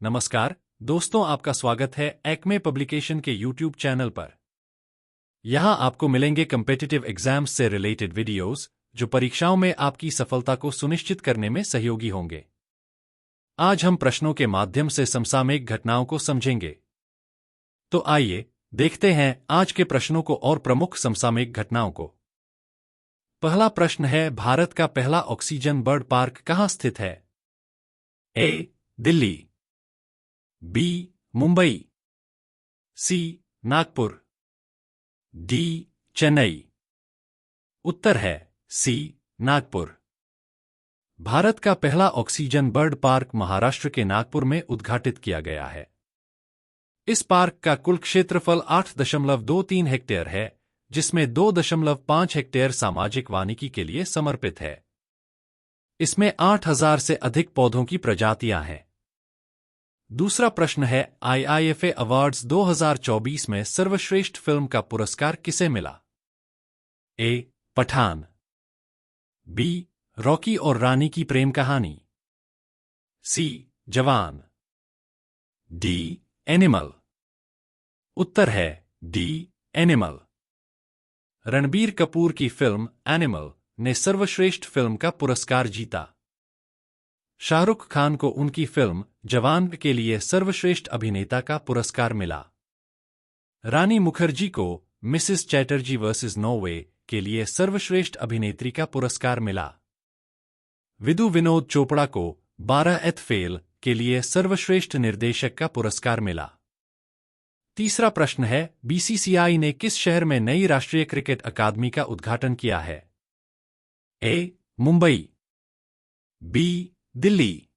नमस्कार दोस्तों, आपका स्वागत है एक्मे पब्लिकेशन के यूट्यूब चैनल पर। यहां आपको मिलेंगे कम्पिटिटिव एग्जाम्स से रिलेटेड वीडियोस जो परीक्षाओं में आपकी सफलता को सुनिश्चित करने में सहयोगी होंगे। आज हम प्रश्नों के माध्यम से समसामयिक घटनाओं को समझेंगे। तो आइए देखते हैं आज के प्रश्नों को और प्रमुख समसामयिक घटनाओं को। पहला प्रश्न है, भारत का पहला ऑक्सीजन बर्ड पार्क कहां स्थित है? ए. दिल्ली, बी. मुंबई, सी. नागपुर, डी. चेन्नई। उत्तर है सी. नागपुर। भारत का पहला ऑक्सीजन बर्ड पार्क महाराष्ट्र के नागपुर में उद्घाटित किया गया है। इस पार्क का कुल क्षेत्रफल 8.23 हेक्टेयर है, जिसमें 2.5 हेक्टेयर सामाजिक वानिकी के लिए समर्पित है। इसमें 8,000 से अधिक पौधों की प्रजातियां हैं। दूसरा प्रश्न है, आईआईएफए अवार्ड्स 2024 में सर्वश्रेष्ठ फिल्म का पुरस्कार किसे मिला? ए. पठान, बी. रॉकी और रानी की प्रेम कहानी, सी. जवान, डी. एनिमल। उत्तर है डी. एनिमल। रणबीर कपूर की फिल्म एनिमल ने सर्वश्रेष्ठ फिल्म का पुरस्कार जीता। शाहरुख खान को उनकी फिल्म जवान के लिए सर्वश्रेष्ठ अभिनेता का पुरस्कार मिला। रानी मुखर्जी को मिसेस चैटर्जी वर्सेस नॉर्वे के लिए सर्वश्रेष्ठ अभिनेत्री का पुरस्कार मिला। विदु विनोद चोपड़ा को 12th फेल के लिए सर्वश्रेष्ठ निर्देशक का पुरस्कार मिला। तीसरा प्रश्न है, बीसीसीआई ने किस शहर में नई राष्ट्रीय क्रिकेट अकादमी का उद्घाटन किया है? ए. मुंबई, बी. दिल्ली,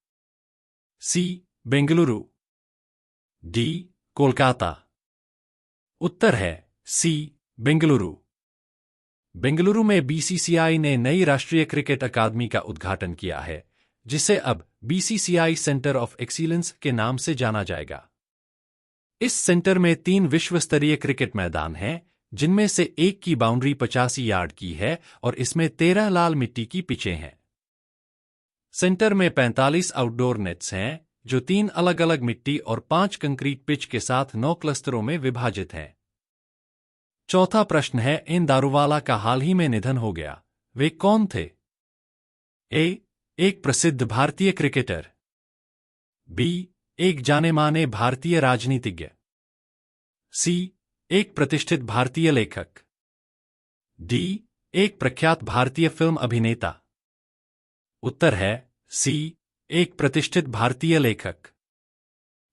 सी. बेंगलुरु, डी. कोलकाता। उत्तर है सी. बेंगलुरु। बेंगलुरु में बीसीसीआई ने नई राष्ट्रीय क्रिकेट अकादमी का उद्घाटन किया है, जिसे अब बीसीसीआई सेंटर ऑफ एक्सीलेंस के नाम से जाना जाएगा। इस सेंटर में 3 विश्व स्तरीय क्रिकेट मैदान हैं, जिनमें से एक की बाउंड्री 85 यार्ड की है और इसमें 13 लाल मिट्टी की पिचें हैं। सेंटर में 45 आउटडोर नेट्स हैं, जो 3 अलग-अलग मिट्टी और 5 कंक्रीट पिच के साथ 9 क्लस्टरों में विभाजित हैं। चौथा प्रश्न है, एन दारूवाला का हाल ही में निधन हो गया। वे कौन थे? ए. एक प्रसिद्ध भारतीय क्रिकेटर, बी. एक जाने-माने भारतीय राजनीतिज्ञ, सी. एक प्रतिष्ठित भारतीय लेखक, डी. एक प्रख्यात भारतीय फिल्म अभिनेता। उत्तर है सी. एक प्रतिष्ठित भारतीय लेखक।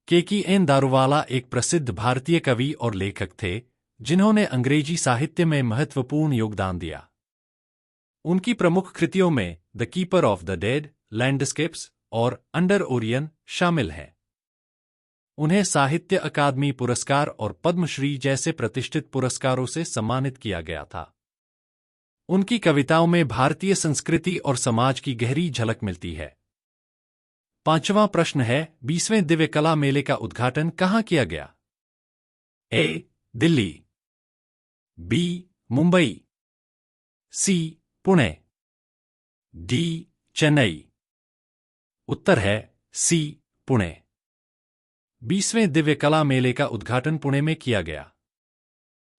के.एन. दारूवाला एक प्रसिद्ध भारतीय कवि और लेखक थे, जिन्होंने अंग्रेजी साहित्य में महत्वपूर्ण योगदान दिया। उनकी प्रमुख कृतियों में the keeper of the dead, landscapes और अंडर ओरियन शामिल हैं। उन्हें साहित्य अकादमी पुरस्कार और पद्मश्री जैसे प्रतिष्ठित पुरस्कारों से सम्मानित किया गया था। उनकी कविताओं में भारतीय संस्कृति और समाज की गहरी झलक मिलती है। पांचवां प्रश्न है, 20वें दिव्य कला मेले का उद्घाटन कहां किया गया? ए. दिल्ली, बी. मुंबई, सी. पुणे, डी. चेन्नई। उत्तर है सी. पुणे। 20वें दिव्य कला मेले का उद्घाटन पुणे में किया गया।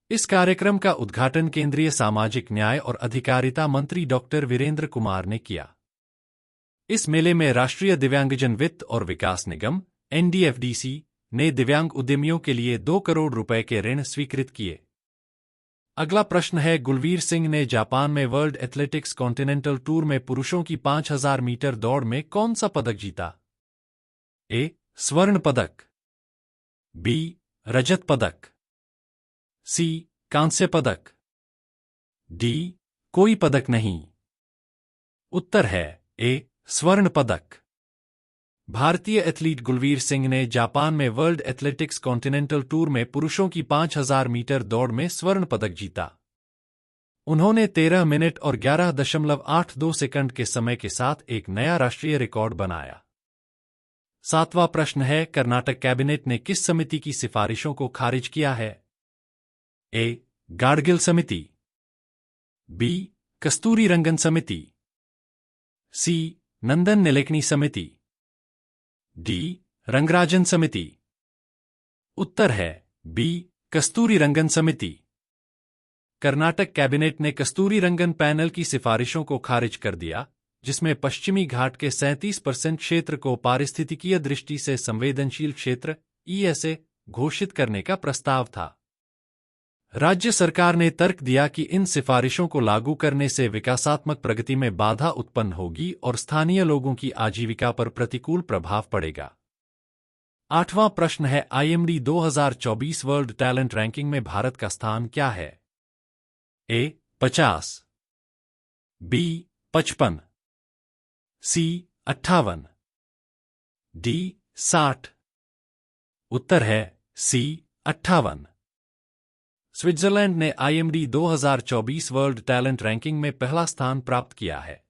इस कार्यक्रम का उद्घाटन केंद्रीय सामाजिक न्याय और अधिकारिता मंत्री डॉक्टर वीरेंद्र कुमार ने किया। इस मेले में राष्ट्रीय दिव्यांगजन वित्त और विकास निगम (एनडीएफडीसी) ने दिव्यांग उद्यमियों के लिए 2 करोड़ रुपए के ऋण स्वीकृत किए। अगला प्रश्न है, गुलवीर सिंह ने जापान में वर्ल्ड एथलेटिक्स कॉन्टिनेंटल टूर में पुरुषों की 5000 मीटर दौड़ में कौन सा पदक जीता? ए. स्वर्ण पदक, बी. रजत पदक, सी. कांस्य पदक, डी. कोई पदक नहीं। उत्तर है ए. स्वर्ण पदक। भारतीय एथलीट गुलवीर सिंह ने जापान में वर्ल्ड एथलेटिक्स कॉन्टिनेंटल टूर में पुरुषों की 5000 मीटर दौड़ में स्वर्ण पदक जीता। उन्होंने 13 मिनट और 11.82 सेकंड के समय के साथ एक नया राष्ट्रीय रिकॉर्ड बनाया। सातवां प्रश्न है, कर्नाटक कैबिनेट ने किस समिति की सिफारिशों को खारिज किया है? ए. गाडगिल समिति, बी. कस्तूरी रंगन समिति, सी. नंदन निलेकनी समिति, डी. रंगराजन समिति। उत्तर है बी, कस्तूरी रंगन समिति। कर्नाटक कैबिनेट ने कस्तूरी रंगन पैनल की सिफारिशों को खारिज कर दिया, जिसमें पश्चिमी घाट के 37% क्षेत्र को पारिस्थितिकीय दृष्टि से संवेदनशील क्षेत्र (ईएसए) घोषित करने का प्रस्ताव था। राज्य सरकार ने तर्क दिया कि इन सिफारिशों को लागू करने से विकासात्मक प्रगति में बाधा उत्पन्न होगी और स्थानीय लोगों की आजीविका पर प्रतिकूल प्रभाव पड़ेगा। 8वां प्रश्न है, IMD 2024 वर्ल्ड टैलेंट रैंकिंग में भारत का स्थान क्या है? ए 50, बी 55, सी 58, डी 60। उत्तर है सी 58। स्विट्जरलैंड ने IMD 2024 वर्ल्ड टैलेंट रैंकिंग में पहला स्थान प्राप्त किया है।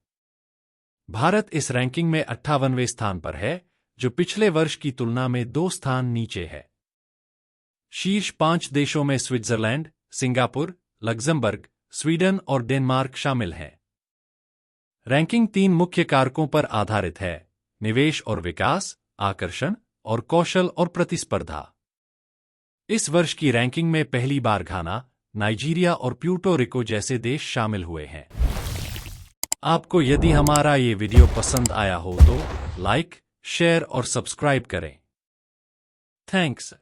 भारत इस रैंकिंग में 58वें स्थान पर है, जो पिछले वर्ष की तुलना में 2 स्थान नीचे है। शीर्ष 5 देशों में स्विट्जरलैंड, सिंगापुर, लग्जमबर्ग, स्वीडन और डेनमार्क शामिल हैं। रैंकिंग 3 मुख्य कारकों पर आधारित है: निवेश और विकास, आकर्षण और कौशल और प्रतिस्पर्धा। इस वर्ष की रैंकिंग में पहली बार घाना, नाइजीरिया और प्यूर्टो रिको जैसे देश शामिल हुए हैं। आपको यदि हमारा ये वीडियो पसंद आया हो तो लाइक, शेयर और सब्सक्राइब करें। थैंक्स।